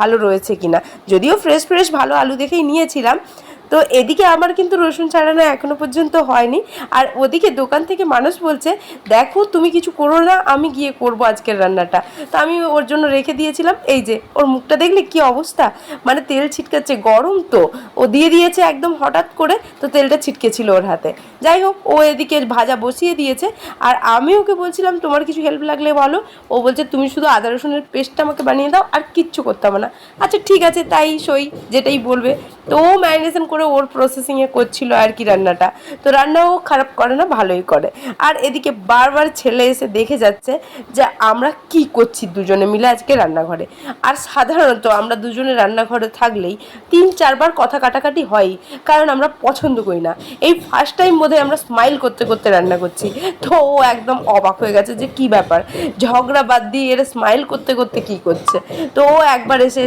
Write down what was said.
ভালো রয়েছে কিনা। যদিও ফ্রেশ ফ্রেশ ভালো আলু দেখেই নিয়েছিলাম। তো এদিকে আমার কিন্তু রসুন ছাড়ানো এখনো পর্যন্ত হয়নি। আর ওদিকে দোকান থেকে মানুষ বলছে, দেখো তুমি কিছু করো না, আমি গিয়ে করবো আজকের রান্নাটা। তো আমি ওর জন্য রেখে দিয়েছিলাম। এই যে ওর মুখটা দেখলে কি অবস্থা, মানে তেল ছিটকাচ্ছে, গরম তো ও দিয়ে দিয়েছে একদম হঠাৎ করে, তো তেলটা ছিটকেছিল ওর হাতে। যাই হোক, ও এদিকে ভাজা বসিয়ে দিয়েছে। আর আমি ওকে বলছিলাম তোমার কিছু হেল্প লাগলে বলো। ও বলছে তুমি শুধু আদা রসুনের পেস্টটা আমাকে বানিয়ে দাও, আর কিচ্ছু করতে হবে না। আচ্ছা ঠিক আছে, তাই সই, যেটাই বলবে। তো ও ম্যারিনেশন করে ওর প্রসেসিংয়ে করছিল আর কি রান্নাটা। তো রান্নাও খারাপ করে না, ভালোই করে। আর এদিকে বারবার ছেলে এসে দেখে যাচ্ছে যে আমরা কি করছি দুজনে মিলে আজকে রান্নাঘরে। আর সাধারণত আমরা দুজনে রান্নাঘরে থাকলেই 3-4 বার কথা কাটাকাটি হয়ই, কারণ আমরা পছন্দ করি না। এই ফার্স্ট টাইম বোধহয় আমরা স্মাইল করতে করতে রান্না করছি। তো ও একদম অবাক হয়ে গেছে যে কি ব্যাপার, ঝগড়া বাদ দিয়ে এরা স্মাইল করতে করতে কি করছে। তো ও একবার এসে